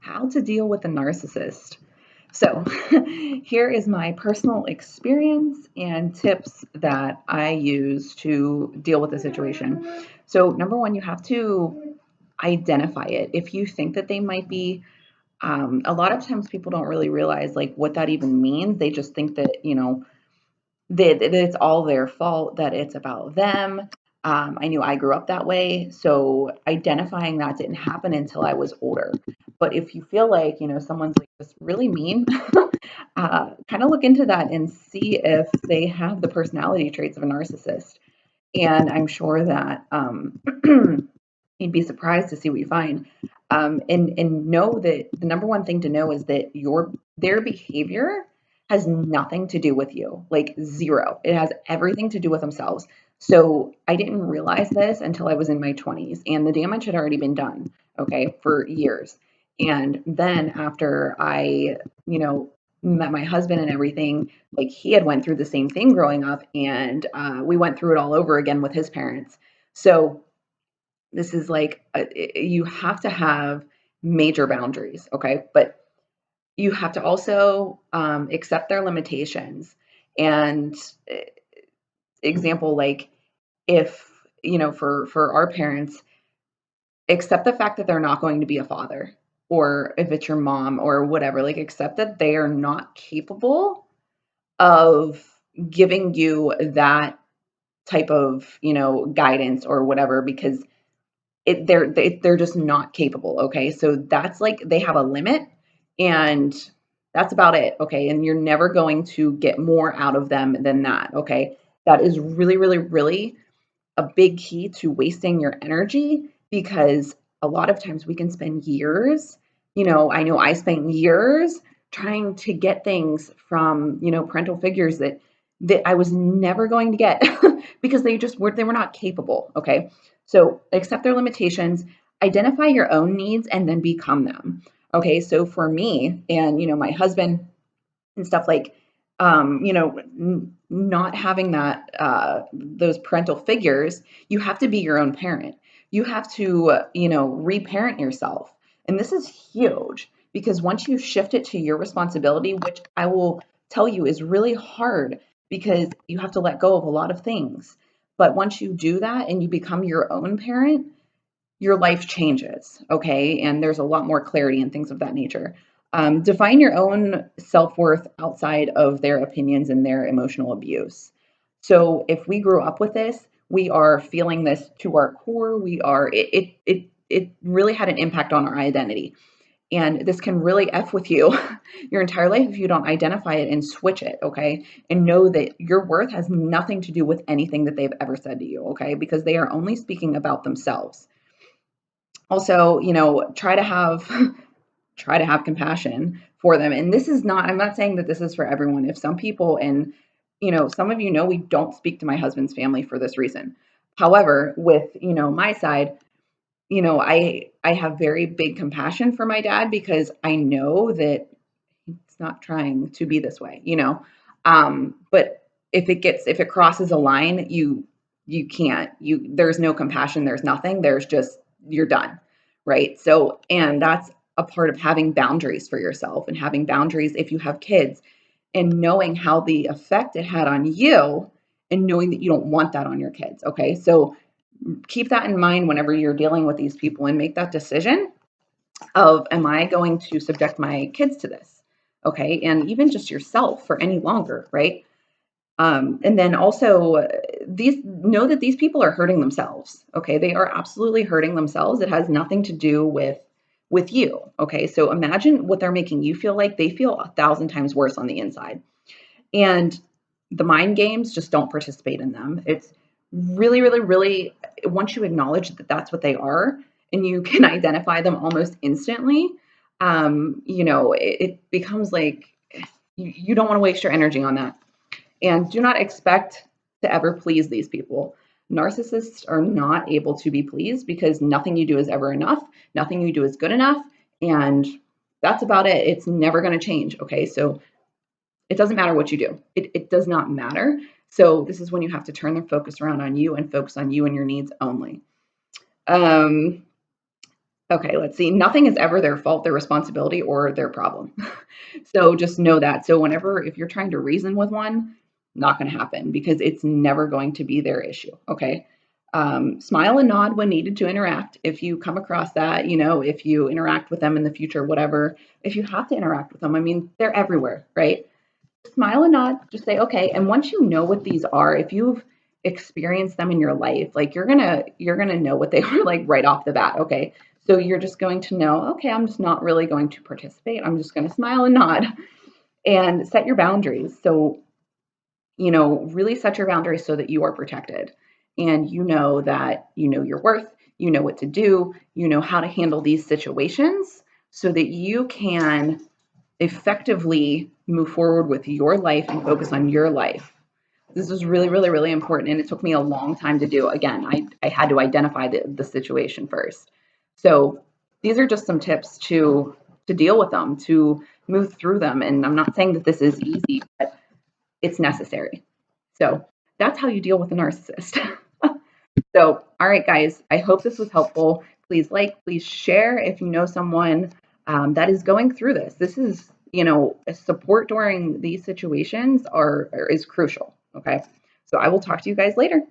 How to deal with a narcissist. So, here is my personal experience and tips that I use to deal with the situation. So, number one, you have to identify it. If you think that they might be, a lot of times people don't really realize like what that even means. They just think that, that it's all their fault, that it's about them. I knew I grew up that way, so identifying that didn't happen until I was older. But if you feel like, someone's like just really mean, kind of look into that and see if they have the personality traits of a narcissist. And I'm sure that you'd be surprised to see what you find. And know that the number one thing to know is that their behavior has nothing to do with you, like zero. It has everything to do with themselves. So I didn't realize this until I was in my 20s, and the damage had already been done, okay, for years. And then after I, met my husband and everything, like he had went through the same thing growing up, and we went through it all over again with his parents. So this is like you have to have major boundaries, okay? But you have to also accept their limitations. And uh, example, like if for our parents, accept the fact that they're not going to be a father, or if it's your mom or whatever, like accept that they are not capable of giving you that type of guidance or whatever, because they're just not capable, okay? So that's like they have a limit, and that's about it, okay? And you're never going to get more out of them than that, okay? That is really, really, really a big key to wasting your energy, because a lot of times we can spend years, I know I spent years trying to get things from, parental figures that I was never going to get because they were not capable, okay? So accept their limitations, identify your own needs, and then become them. Okay, so for me and my husband and stuff, like not having that those parental figures, you have to be your own parent. You have to reparent yourself, and this is huge, because once you shift it to your responsibility, which I will tell you is really hard, because you have to let go of a lot of things. But once you do that and you become your own parent, your life changes, okay? And there's a lot more clarity and things of that nature. Define your own self worth outside of their opinions and their emotional abuse. So if we grew up with this, we are feeling this to our core. It really had an impact on our identity. And this can really F with you your entire life if you don't identify it and switch it, okay? And know that your worth has nothing to do with anything that they've ever said to you, okay? Because they are only speaking about themselves. Also, try to have try to have compassion for them. And this is not, I'm not saying that this is for everyone. If some people, and some of we don't speak to my husband's family for this reason. However, with my side, I have very big compassion for my dad, because I know that he's not trying to be this way, but if it crosses a line, you can't, there's no compassion, there's nothing, there's just, you're done, right? So, and that's a part of having boundaries for yourself, and having boundaries if you have kids, and knowing how the effect it had on you, and knowing that you don't want that on your kids, okay? So keep that in mind whenever you're dealing with these people, and make that decision of, am I going to subject my kids to this? Okay. And even just yourself for any longer, right? And then also, these, know that these people are hurting themselves. Okay. They are absolutely hurting themselves. It has nothing to do with you. Okay. So imagine what they're making you feel like. They feel 1,000 times worse on the inside. And the mind games, just don't participate in them. It's really, really, really, once you acknowledge that that's what they are, and you can identify them almost instantly, it becomes like you don't want to waste your energy on that. And do not expect to ever please these people. Narcissists are not able to be pleased, because nothing you do is ever enough. Nothing you do is good enough. And that's about it. It's never going to change. Okay. So it doesn't matter what you do. It does not matter. So this is when you have to turn the focus around on you, and focus on you and your needs only. Um, Okay, let's see. Nothing is ever their fault, their responsibility, or their problem. So just know that. So whenever, if you're trying to reason with one, not going to happen because it's never going to be their issue. Okay. Smile and nod when needed to interact. If you come across that, if you interact with them in the future, whatever, if you have to interact with them, I mean, they're everywhere, right? Smile and nod, just say, okay. And once you know what these are, if you've experienced them in your life, like you're gonna know what they are like right off the bat. Okay. So you're just going to know, okay, I'm just not really going to participate. I'm just going to smile and nod and set your boundaries. So, really set your boundaries so that you are protected and you know that you know your worth, you know what to do, you know how to handle these situations so that you can effectively move forward with your life and focus on your life. This is really, really, really important. And it took me a long time to do. Again, I had to identify the situation first. So these are just some tips to deal with them, to move through them. And I'm not saying that this is easy, but it's necessary. So that's how you deal with a narcissist. So, all right, guys, I hope this was helpful. Please like, please share if you know someone that is going through this. This is, support during these situations is crucial. Okay. So I will talk to you guys later.